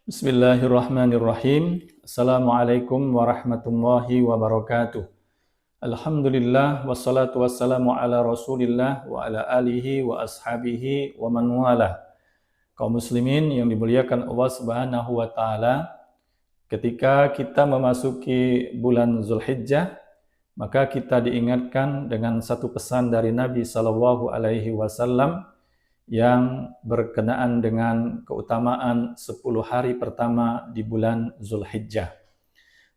Bismillahirrahmanirrahim. Assalamualaikum warahmatullahi wabarakatuh. Alhamdulillah wassalatu wassalamu ala Rasulillah wa ala alihi wa ashabihi wa man walah. Kaum muslimin yang dimuliakan Allah Subhanahu wa taala, ketika kita memasuki bulan Zulhijjah, maka kita diingatkan dengan satu pesan dari Nabi sallallahu alaihi wasallam yang berkenaan dengan keutamaan 10 hari pertama di bulan Zulhijjah.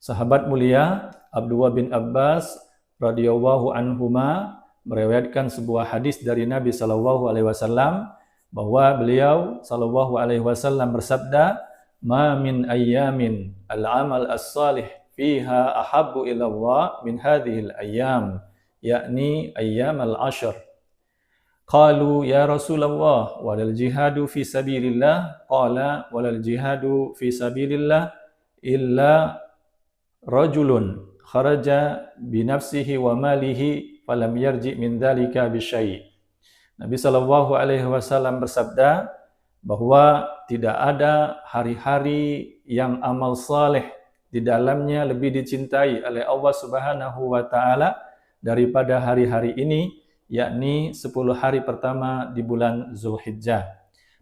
Sahabat mulia Abdullah bin Abbas radhiyallahu anhuma meriwayatkan sebuah hadis dari Nabi sallallahu alaihi wasallam bahwa beliau sallallahu alaihi wasallam bersabda, "Ma min ayyamin al-amal as-salih fiha ahabbu ila Allah min hadhil ayyam, yakni ayyam al-ashr." Qalu ya Rasulullah walal jihadu fi sabilillah, qala walal jihadu fi sabilillah illa rajulun kharaja bi nafsihi wa malihi falam yarji min dzalika bi syai'. Nabi sallallahu alaihi wasallam bersabda bahwa tidak ada hari-hari yang amal saleh di dalamnya lebih dicintai oleh Allah Subhanahu wa taala daripada hari-hari ini, yakni 10 hari pertama di bulan Zulhijjah.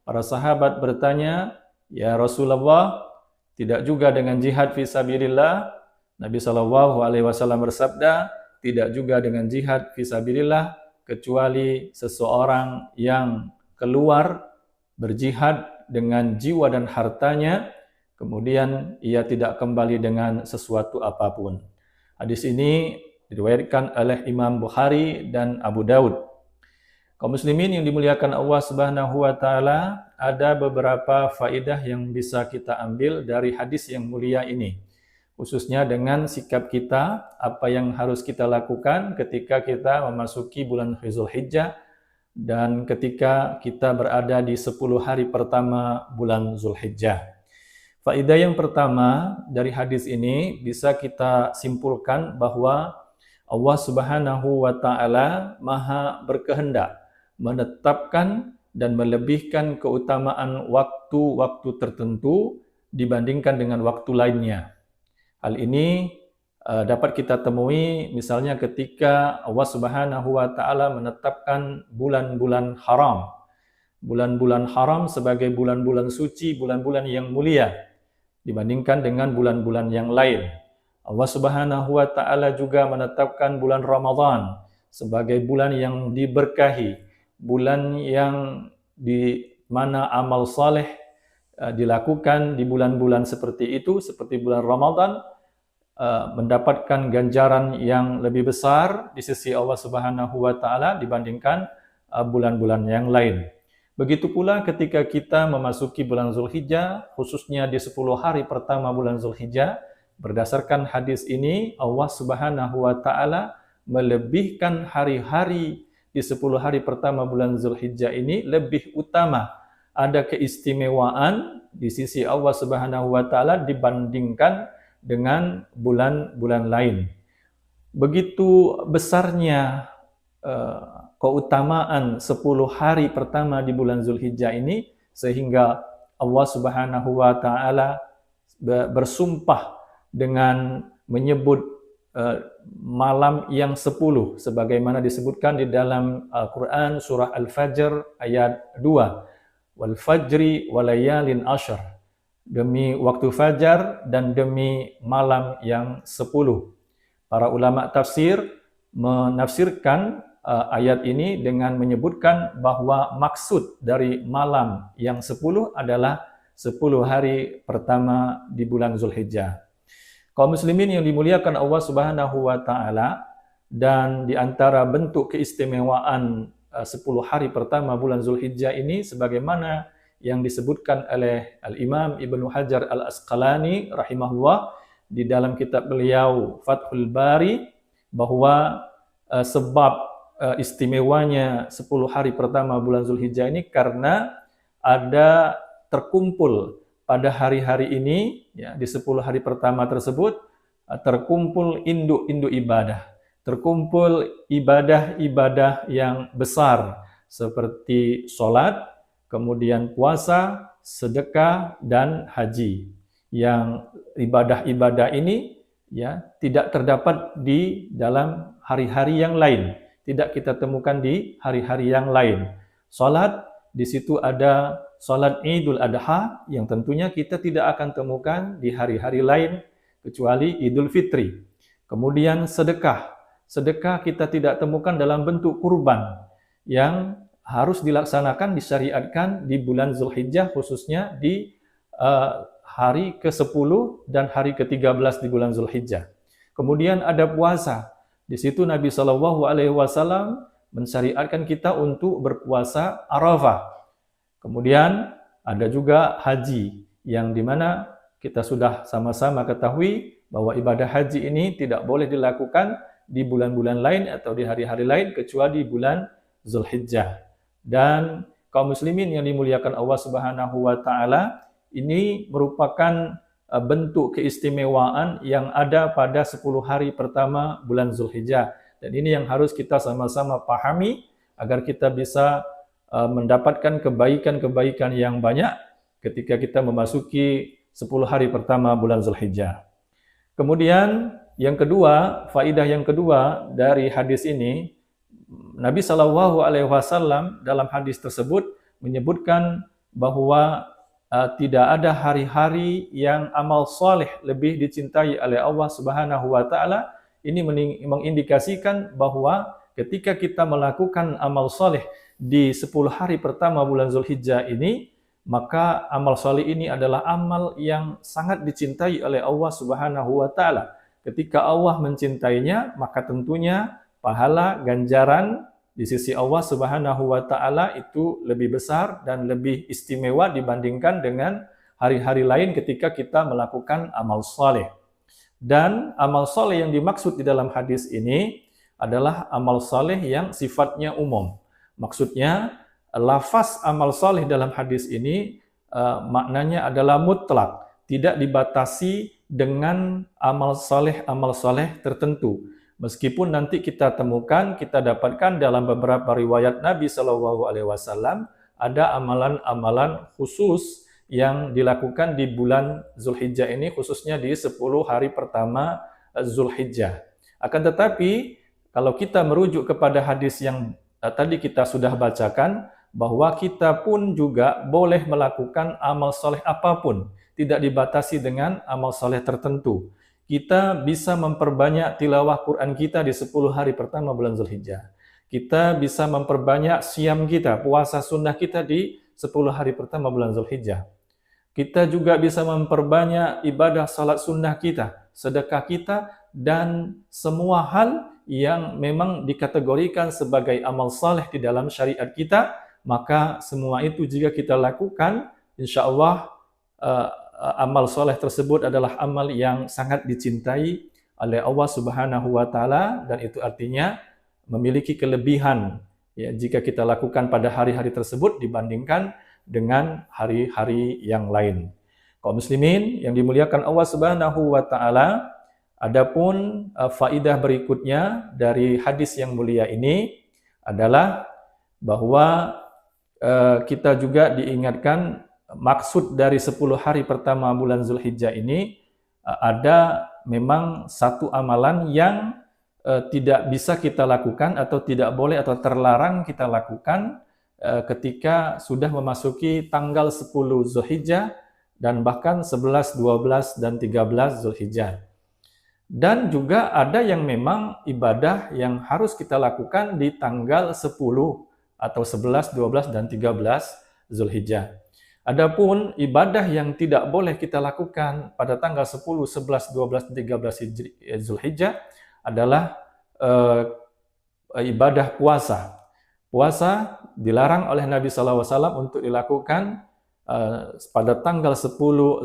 Para sahabat bertanya, "Ya Rasulullah, tidak juga dengan jihad fi sabilillah?" Nabi sallallahu alaihi wasallam bersabda, "Tidak juga dengan jihad fi sabilillah kecuali seseorang yang keluar berjihad dengan jiwa dan hartanya, kemudian ia tidak kembali dengan sesuatu apapun." Hadis ini diriwayatkan oleh Imam Bukhari dan Abu Daud. Kaum muslimin yang dimuliakan Allah Subhanahu wa taala, ada beberapa faedah yang bisa kita ambil dari hadis yang mulia ini. Khususnya dengan sikap kita, apa yang harus kita lakukan ketika kita memasuki bulan Zulhijjah dan ketika kita berada di 10 hari pertama bulan Zulhijjah. Faedah yang pertama dari hadis ini bisa kita simpulkan bahwa Allah Subhanahu wa taala Maha berkehendak menetapkan dan melebihkan keutamaan waktu-waktu tertentu dibandingkan dengan waktu lainnya. Hal ini dapat kita temui misalnya ketika Allah Subhanahu wa taala menetapkan bulan-bulan haram. Bulan-bulan haram sebagai bulan-bulan suci, bulan-bulan yang mulia dibandingkan dengan bulan-bulan yang lain. Allah Subhanahu wa taala juga menetapkan bulan Ramadan sebagai bulan yang diberkahi, bulan yang di mana amal saleh dilakukan di bulan-bulan seperti itu, seperti bulan Ramadan, mendapatkan ganjaran yang lebih besar di sisi Allah Subhanahu wa taala dibandingkan bulan-bulan yang lain. Begitu pula ketika kita memasuki bulan Zulhijjah, khususnya di 10 hari pertama bulan Zulhijjah, berdasarkan hadis ini, Allah Subhanahu wa taala melebihkan hari-hari di 10 hari pertama bulan Zulhijjah ini lebih utama. Ada keistimewaan di sisi Allah Subhanahu wa taala dibandingkan dengan bulan-bulan lain. Begitu besarnya keutamaan 10 hari pertama di bulan Zulhijjah ini sehingga Allah Subhanahu wa taala bersumpah dengan menyebut malam yang 10 sebagaimana disebutkan di dalam Al-Qur'an surah Al-Fajr ayat 2. Wal fajri walayalin ashr. Demi waktu fajar dan demi malam yang 10. Para ulama tafsir menafsirkan ayat ini dengan menyebutkan bahwa maksud dari malam yang 10 adalah 10 hari pertama di bulan Zulhijjah. Kaum muslimin yang dimuliakan Allah Subhanahu wa taala, dan di antara bentuk keistimewaan 10 hari pertama bulan Zulhijjah ini sebagaimana yang disebutkan oleh Al-Imam Ibnu Hajar Al-Asqalani rahimahullah di dalam kitab beliau Fathul Bari, bahwa sebab istimewanya 10 hari pertama bulan Zulhijjah ini karena ada terkumpul pada hari-hari ini, ya, di 10 hari pertama tersebut, terkumpul induk-induk ibadah. Terkumpul ibadah-ibadah yang besar, seperti sholat, kemudian puasa, sedekah, dan haji. Yang ibadah-ibadah ini ya tidak terdapat di dalam hari-hari yang lain, tidak kita temukan di hari-hari yang lain. Salat, di situ ada salat Idul Adha yang tentunya kita tidak akan temukan di hari-hari lain kecuali Idul Fitri. Kemudian sedekah. Sedekah kita tidak temukan dalam bentuk kurban yang harus dilaksanakan, disyariatkan di bulan Zulhijjah, khususnya di hari ke-10 dan hari ke-13 di bulan Zulhijjah. Kemudian ada puasa. Di situ Nabi SAW mensyariatkan kita untuk berpuasa Arafah. Kemudian ada juga haji, yang dimana kita sudah sama-sama ketahui bahwa ibadah haji ini tidak boleh dilakukan di bulan-bulan lain atau di hari-hari lain kecuali di bulan Zulhijjah. Dan kaum muslimin yang dimuliakan Allah Subhanahu wa taala, ini merupakan bentuk keistimewaan yang ada pada 10 hari pertama bulan Zulhijjah. Dan ini yang harus kita sama-sama pahami agar kita bisa mendapatkan kebaikan-kebaikan yang banyak ketika kita memasuki 10 hari pertama bulan Zulhijjah. Kemudian yang kedua, faidah yang kedua dari hadis ini, Nabi SAW dalam hadis tersebut menyebutkan bahwa tidak ada hari-hari yang amal soleh lebih dicintai oleh Allah Subhanahu wa taala. Ini mengindikasikan bahwa ketika kita melakukan amal soleh di 10 hari pertama bulan Zulhijjah ini, maka amal soleh ini adalah amal yang sangat dicintai oleh Allah Subhanahu wa taala. Ketika Allah mencintainya, maka tentunya pahala ganjaran di sisi Allah Subhanahu wa taala itu lebih besar dan lebih istimewa dibandingkan dengan hari-hari lain ketika kita melakukan amal soleh. Dan amal soleh yang dimaksud di dalam hadis ini adalah amal soleh yang sifatnya umum. Maksudnya, lafaz amal soleh dalam hadis ini maknanya adalah mutlak, tidak dibatasi dengan amal soleh tertentu. Meskipun nanti kita temukan, kita dapatkan dalam beberapa riwayat Nabi SAW ada amalan-amalan khusus yang dilakukan di bulan Zulhijjah ini, khususnya di 10 hari pertama Zulhijjah. Akan tetapi, kalau kita merujuk kepada hadis yang tadi kita sudah bacakan, bahwa kita pun juga boleh melakukan amal soleh apapun, tidak dibatasi dengan amal soleh tertentu. Kita bisa memperbanyak tilawah Quran kita di 10 hari pertama bulan Zulhijjah. Kita bisa memperbanyak siam kita, puasa sunnah kita di 10 hari pertama bulan Zulhijjah. Kita juga bisa memperbanyak ibadah salat sunnah kita, sedekah kita, dan semua hal yang memang dikategorikan sebagai amal saleh di dalam syariat kita, maka semua itu jika kita lakukan, insya Allah amal saleh tersebut adalah amal yang sangat dicintai oleh Allah Subhanahu wa taala, dan itu artinya memiliki kelebihan ya jika kita lakukan pada hari-hari tersebut dibandingkan dengan hari-hari yang lain. Kaum muslimin yang dimuliakan Allah Subhanahu wa taala, adapun faidah berikutnya dari hadis yang mulia ini adalah bahwa kita juga diingatkan maksud dari 10 hari pertama bulan Zulhijjah ini ada memang satu amalan yang tidak bisa kita lakukan atau tidak boleh atau terlarang kita lakukan ketika sudah memasuki tanggal 10 Zulhijjah dan bahkan 11, 12, dan 13 Zulhijjah. Dan juga ada yang memang ibadah yang harus kita lakukan di tanggal 10 atau 11, 12, dan 13 Zulhijjah. Adapun ibadah yang tidak boleh kita lakukan pada tanggal 10, 11, 12, 13 Zulhijjah adalah ibadah puasa. Puasa dilarang oleh Nabi SAW untuk dilakukan pada tanggal 10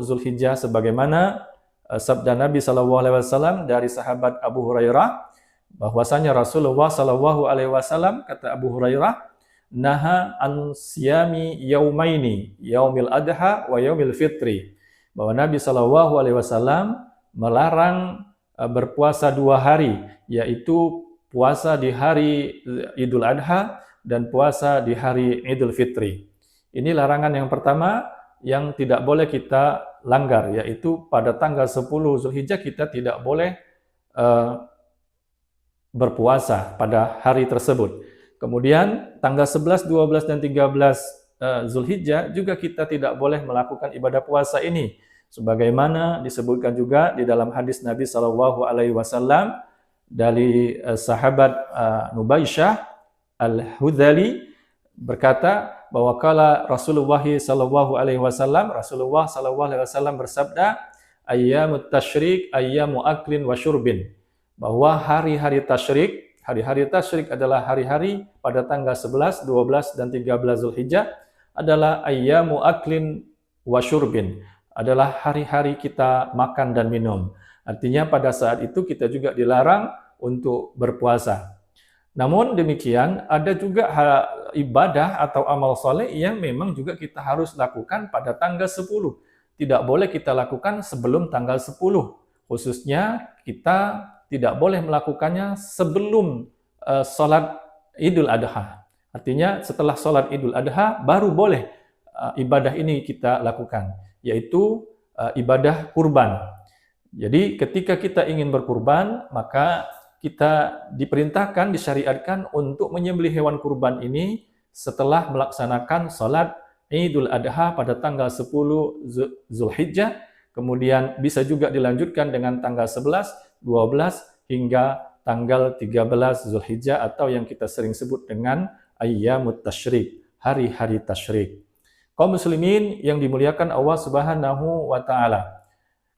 Zulhijjah sebagaimana sabda Nabi SAW dari sahabat Abu Hurairah bahwasanya Rasulullah SAW, kata Abu Hurairah, naha an siyami yaumaini, yaumil adha wa yaumil fitri, bahwa Nabi SAW melarang berpuasa 2 hari, yaitu puasa di hari Idul Adha dan puasa di hari Idul Fitri. Ini larangan yang pertama, yang tidak boleh kita langgar, yaitu pada tanggal 10 Zulhijjah kita tidak boleh berpuasa pada hari tersebut. Kemudian tanggal 11, 12, dan 13 Zulhijjah juga kita tidak boleh melakukan ibadah puasa ini. Sebagaimana disebutkan juga di dalam hadis Nabi SAW dari sahabat Nubaisyah Al-Hudhali berkata bahwa kala Rasulullah SAW bersabda, ayyamut tasyrik ayyamu aklin wa syurbin, bahwa hari-hari tasyrik adalah hari-hari pada tanggal 11, 12, dan 13 Zulhijjah adalah ayyamu aklin wa syurbin, adalah hari-hari kita makan dan minum. Artinya pada saat itu kita juga dilarang untuk berpuasa. Namun demikian ada juga ibadah atau amal soleh yang memang juga kita harus lakukan pada tanggal 10. Tidak boleh kita lakukan sebelum tanggal 10. Khususnya kita tidak boleh melakukannya sebelum sholat Idul Adha. Artinya setelah sholat Idul Adha baru boleh ibadah ini kita lakukan, yaitu ibadah kurban. Jadi ketika kita ingin berkurban, maka kita diperintahkan, disyariatkan untuk menyembelih hewan kurban ini setelah melaksanakan sholat Idul Adha pada tanggal 10 Zulhijjah, kemudian bisa juga dilanjutkan dengan tanggal 11, 12, hingga tanggal 13 Zulhijjah atau yang kita sering sebut dengan ayyamut tasyrik, hari-hari tasyrik. Kaum muslimin yang dimuliakan Allah Subhanahu wa taala.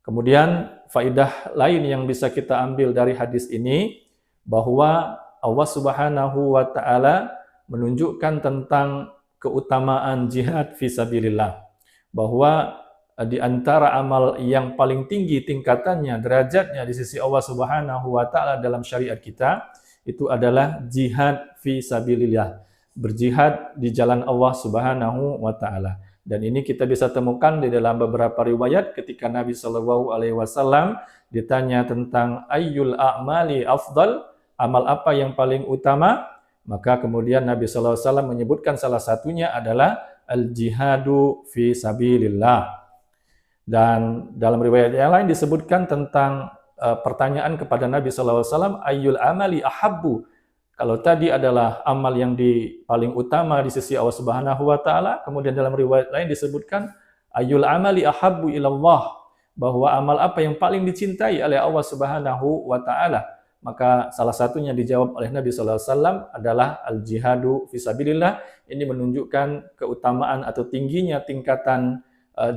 Kemudian faidah lain yang bisa kita ambil dari hadis ini bahwa Allah Subhanahu wa taala menunjukkan tentang keutamaan jihad fisabilillah, bahwa di antara amal yang paling tinggi tingkatannya, derajatnya di sisi Allah Subhanahu wa taala dalam syariat kita itu adalah jihad fisabilillah, berjihad di jalan Allah Subhanahu wa taala. Dan ini kita bisa temukan di dalam beberapa riwayat ketika Nabi SAW ditanya tentang ayyul a'mali afdal, amal apa yang paling utama, maka kemudian Nabi SAW menyebutkan salah satunya adalah al-jihadu fi sabilillah. Dan dalam riwayat yang lain disebutkan tentang pertanyaan kepada Nabi SAW, ayyul amali ahabbu. Kalau tadi adalah amal yang paling utama di sisi Allah Subhanahu wa taala, kemudian dalam riwayat lain disebutkan ayyul amali ahabbu ilallah, bahwa amal apa yang paling dicintai oleh Allah Subhanahu wa taala. Maka salah satunya dijawab oleh Nabi sallallahu alaihi wasallam adalah al-jihadu fisabilillah. Ini menunjukkan keutamaan atau tingginya tingkatan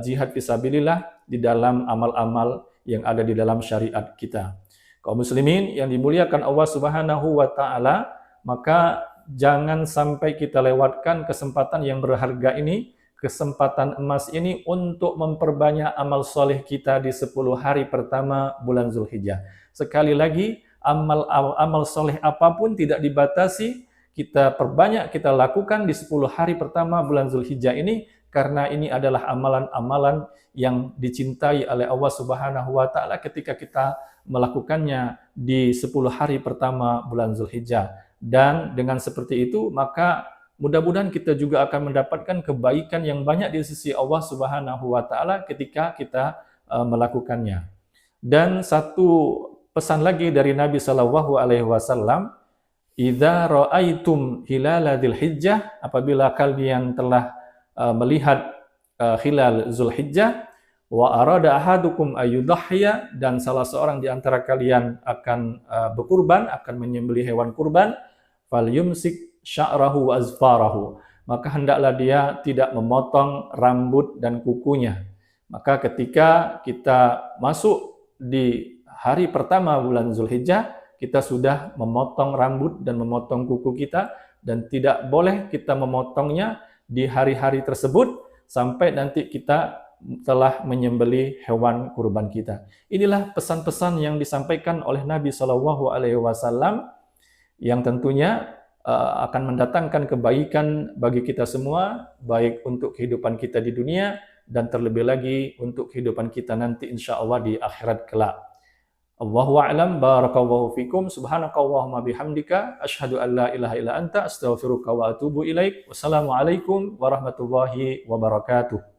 jihad fisabilillah di dalam amal-amal yang ada di dalam syariat kita. Kaum muslimin yang dimuliakan Allah Subhanahu wa taala, maka jangan sampai kita lewatkan kesempatan yang berharga ini, kesempatan emas ini untuk memperbanyak amal soleh kita di 10 hari pertama bulan Zulhijjah. Sekali lagi, amal soleh apapun tidak dibatasi, kita perbanyak, kita lakukan di 10 hari pertama bulan Zulhijjah ini, karena ini adalah amalan-amalan yang dicintai oleh Allah Subhanahu wa taala ketika kita melakukannya di 10 hari pertama bulan Zulhijjah. Dan dengan seperti itu, maka mudah-mudahan kita juga akan mendapatkan kebaikan yang banyak di sisi Allah Subhanahu wa taala ketika kita melakukannya. Dan satu pesan lagi dari Nabi sallallahu alaihi wasallam, idza raaitum hilala dzulhijjah, apabila kalian telah melihat hilal Zulhijjah, wa arada ahadukum ayyudhhiya, dan salah seorang di antara kalian akan berkurban, akan menyembelih hewan kurban, falyumsik sya'rahu wa azfarahu, maka hendaklah dia tidak memotong rambut dan kukunya. Maka ketika kita masuk di hari pertama bulan Zulhijjah, kita sudah memotong rambut dan memotong kuku kita, dan tidak boleh kita memotongnya di hari-hari tersebut sampai nanti kita telah menyembelih hewan kurban kita. Inilah pesan-pesan yang disampaikan oleh Nabi Shallallahu Alaihi Wasallam yang tentunya akan mendatangkan kebaikan bagi kita semua, baik untuk kehidupan kita di dunia dan terlebih lagi untuk kehidupan kita nanti insya Allah di akhirat kelak. Allahu a'lam, barakallahu fikum, subhanakallahumma bihamdika, asyhadu an la ilaha illa anta, astaghfiruka wa atubu ilaik. Wassalamualaikum warahmatullahi wabarakatuh.